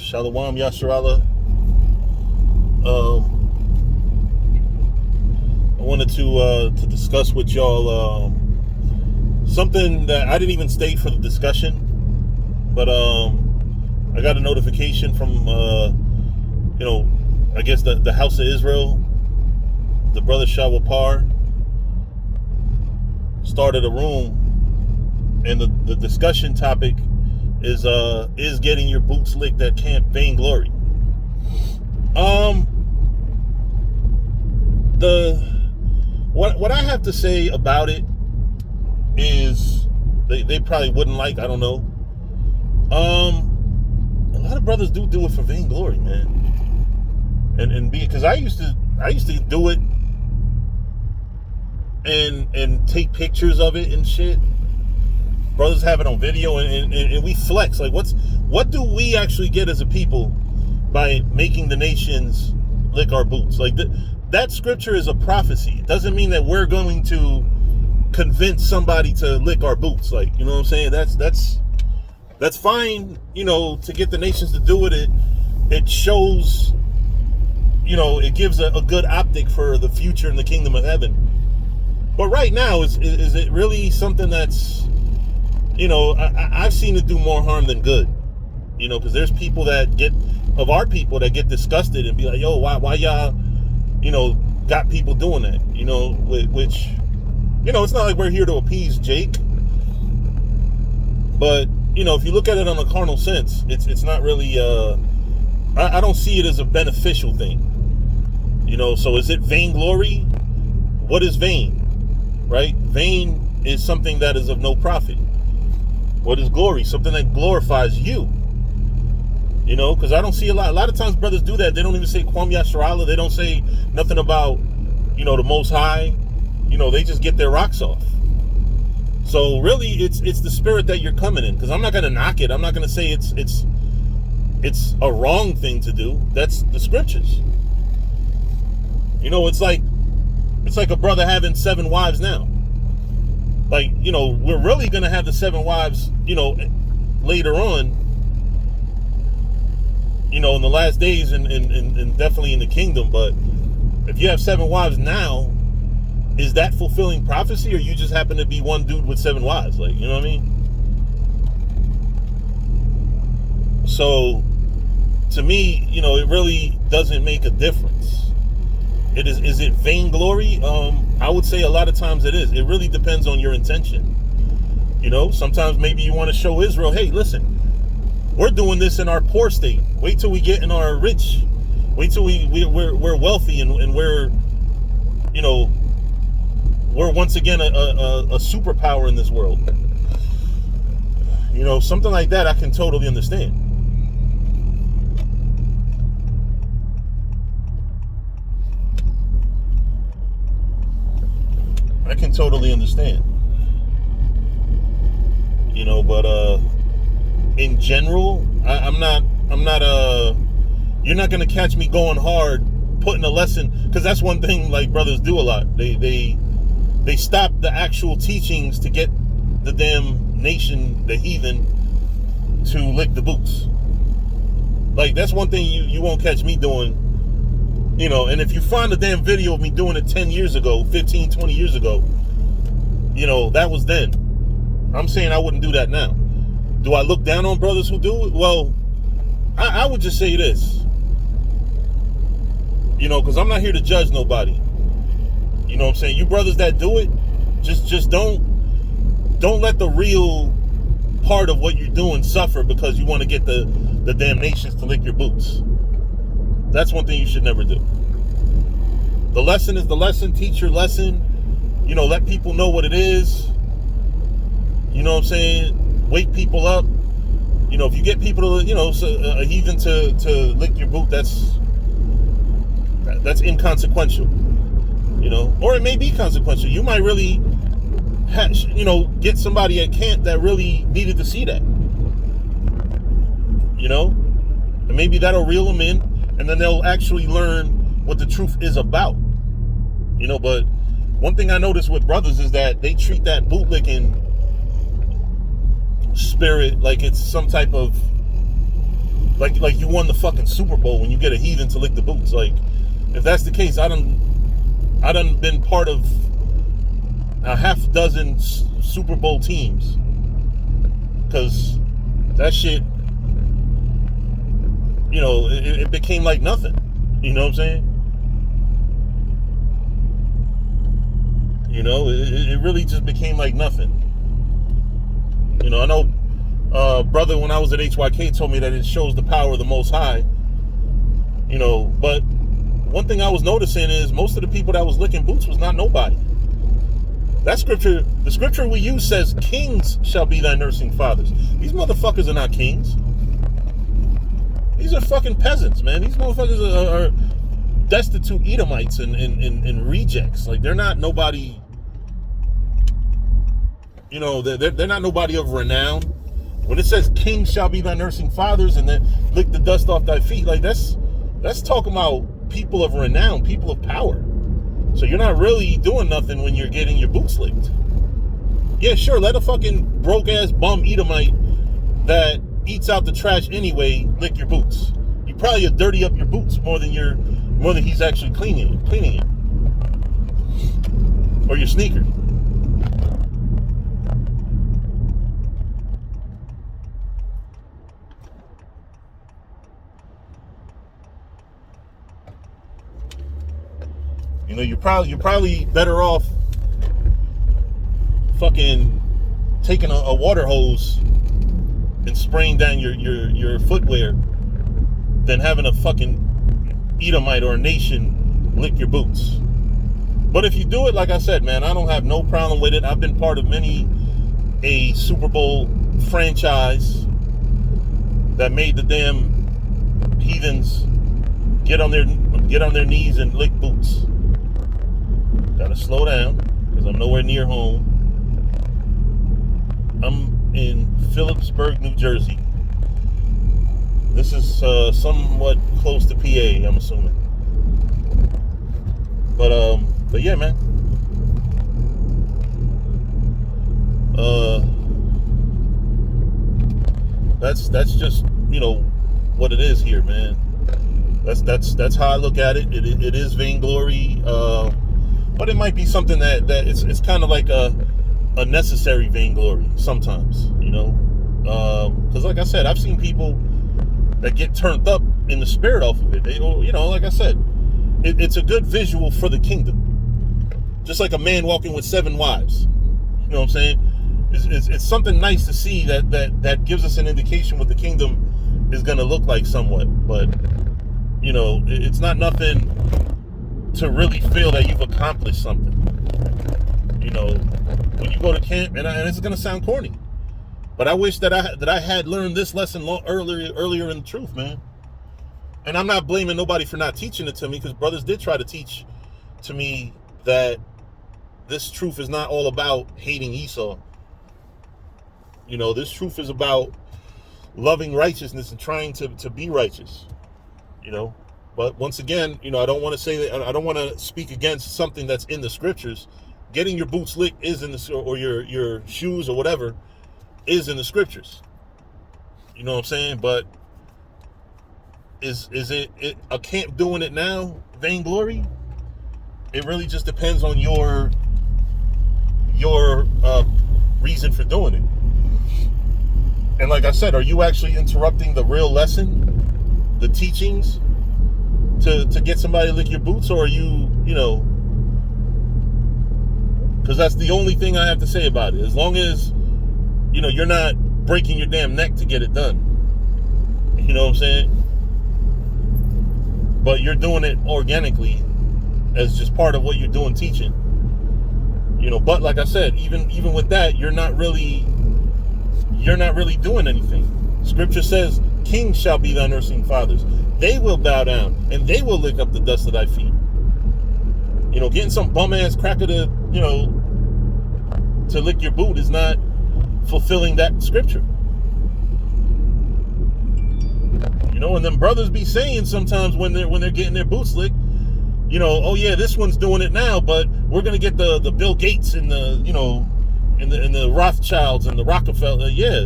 Shalom Yasharallah. I wanted to discuss with y'all something that I didn't even stay for the discussion, but I got a notification from I guess the House of Israel. The brother Shawapar started a room, and the discussion topic is getting your boots licked at Camp Vainglory. What I have to say about it is they probably wouldn't like, I don't know. A lot of brothers do it for vainglory, man. And because I used to do it and take pictures of it and shit. Brothers have it on video and we flex. Like what do we actually get as a people by making the nations lick our boots? Like that scripture is a prophecy. It doesn't mean that we're going to convince somebody to lick our boots. Like, you know what I'm saying? That's fine, to get the nations to do it. It shows, it gives a good optic for the future in the kingdom of heaven. But right now, is it really something that's, I've seen it do more harm than good, because there's people of our people that get disgusted and be like, yo, why y'all, got people doing that, which, it's not like we're here to appease Jake. But, if you look at it on a carnal sense, it's not really, I don't see it as a beneficial thing. So is it vainglory? What is vain? Right? Vain is something that is of no profit. What is glory? Something that glorifies you. Because I don't see a lot of times brothers do that. They don't even say Kwam Yasharallah. They don't say nothing about, the Most High. They just get their rocks off. So really, it's the spirit that you're coming in. Because I'm not going to knock it. I'm not going to say it's a wrong thing to do. That's the scriptures. It's like a brother having 7 wives now. Like, we're really going to have the 7 wives, later on, in the last days and definitely in the kingdom. But if you have 7 wives now, is that fulfilling prophecy, or you just happen to be one dude with 7 wives? Like, you know what I mean? So, to me, it really doesn't make a difference. Is it vainglory? I would say a lot of times it is. It really depends on your intention. Sometimes maybe you want to show Israel, hey, listen, we're doing this in our poor state. Wait till we get in our rich. Wait till we're wealthy and we're once again a superpower in this world. Something like that I can totally understand. I can totally understand. But in general, I'm not you're not gonna catch me going hard putting a lesson, because that's one thing like brothers do a lot. They stop the actual teachings to get the damn nation, the heathen, to lick the boots. Like, that's one thing you won't catch me doing. And if you find a damn video of me doing it 10 years ago, 15, 20 years ago, that was then. I'm saying I wouldn't do that now. Do I look down on brothers who do it? Well, I would just say this. Because I'm not here to judge nobody. You know what I'm saying? You brothers that do it, just don't let the real part of what you're doing suffer because you want to get the damn nations to lick your boots. That's one thing you should never do. The lesson is the lesson. Teach your lesson. Let people know what it is. You know what I'm saying? Wake people up. If you get people to, a heathen to lick your boot, that's inconsequential. Or it may be consequential. You might really, get somebody at camp that really needed to see that. And maybe that'll reel them in. And then they'll actually learn what the truth is about. But one thing I noticed with brothers is that they treat that bootlicking spirit like it's some type of Like you won the fucking Super Bowl when you get a heathen to lick the boots. Like, if that's the case, I done been part of a half dozen Super Bowl teams, because that shit, it became like nothing. You know what I'm saying? It really just became like nothing. I know, brother, when I was at HYK, told me that it shows the power of the Most High. But one thing I was noticing is most of the people that was licking boots was not nobody. That scripture, the scripture we use says, kings shall be thy nursing fathers. These motherfuckers are not kings. These are fucking peasants, man. These motherfuckers are destitute Edomites and rejects. Like, they're not nobody, they're not nobody of renown. When it says kings shall be thy nursing fathers and then lick the dust off thy feet, like that's talking about people of renown, people of power. So you're not really doing nothing when you're getting your boots licked. Yeah, sure, let a fucking broke ass bum Edomite that eats out the trash anyway lick your boots. You probably dirty up your boots more than he's actually cleaning it. Or your sneakers. You're probably better off fucking taking a water hose and spraying down your footwear than having a fucking Edomite or a nation lick your boots. But if you do it, like I said, man, I don't have no problem with it. I've been part of many a Super Bowl franchise that made the damn heathens get on their knees and lick boots. Gotta slow down, because I'm nowhere near home. I'm in Phillipsburg, New Jersey. This is somewhat close to PA, I'm assuming. But yeah, man. That's just what it is here, man. That's how I look at it. It is vainglory. But it might be something that it's kind of like a necessary vainglory sometimes, because like I said, I've seen people that get turned up in the spirit off of it. They, like I said, it's a good visual for the kingdom, just like a man walking with 7 wives. You know what I'm saying? It's something nice to see that gives us an indication what the kingdom is going to look like somewhat, but it's not nothing to really feel that you've accomplished something. When you go to camp, and it's going to sound corny, but I wish that I had learned this lesson earlier in the truth, man. And I'm not blaming nobody for not teaching it to me, because brothers did try to teach to me that this truth is not all about hating Esau. This truth is about loving righteousness and trying to be righteous. But once again, I don't want to say that, I don't want to speak against something that's in the scriptures. Getting your boots licked is in the, or your shoes or whatever is in the scriptures. You know what I'm saying? But is it a camp doing it now vainglory? It really just depends on your reason for doing it. And like I said, are you actually interrupting the real lesson, the teachings, to get somebody to lick your boots, or are you, because that's the only thing I have to say about it. As long as, you're not breaking your damn neck to get it done. You know what I'm saying? But you're doing it organically as just part of what you're doing teaching. But like I said, even with that, you're not really doing anything. Scripture says, kings shall be thy nursing fathers. They will bow down and they will lick up the dust of thy feet. Getting some bum ass cracker to lick your boot is not fulfilling that scripture. And them brothers be saying sometimes when they're getting their boots licked, oh yeah, this one's doing it now, but we're gonna get the Bill Gates and the and the Rothschilds and the Rockefeller. Yeah,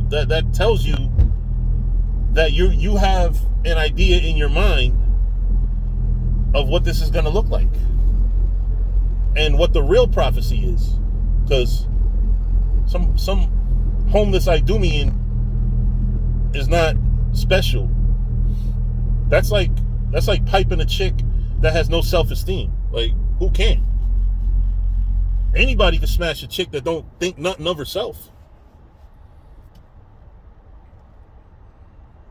that tells you that you have an idea in your mind of what this is going to look like and what the real prophecy is. Because some homeless Idumean is not special. That's like piping a chick that has no self-esteem. Like, who can? Anybody can smash a chick that don't think nothing of herself.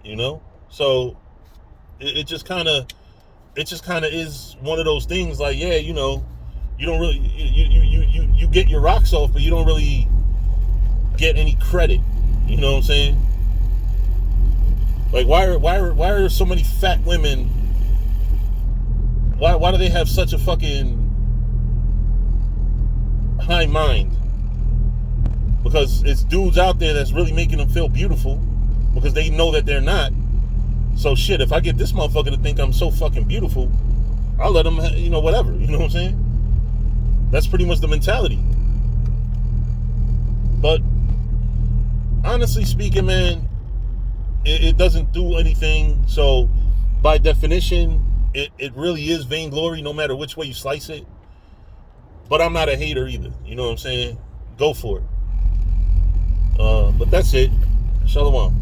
You know? So it just kind of is one of those things. Like, yeah, you know, you don't really you get your rocks off, but you don't really get any credit. You know what I'm saying? Like, why are so many fat women? Why do they have such a fucking high mind? Because it's dudes out there that's really making them feel beautiful, because they know that they're not. So shit, if I get this motherfucker to think I'm so fucking beautiful, I'll let him, you know, whatever. You know what I'm saying? That's pretty much the mentality. But honestly speaking, man, it doesn't do anything. So by definition, it really is vainglory, no matter which way you slice it. But I'm not a hater either. You know what I'm saying? Go for it. But that's it. Shalom.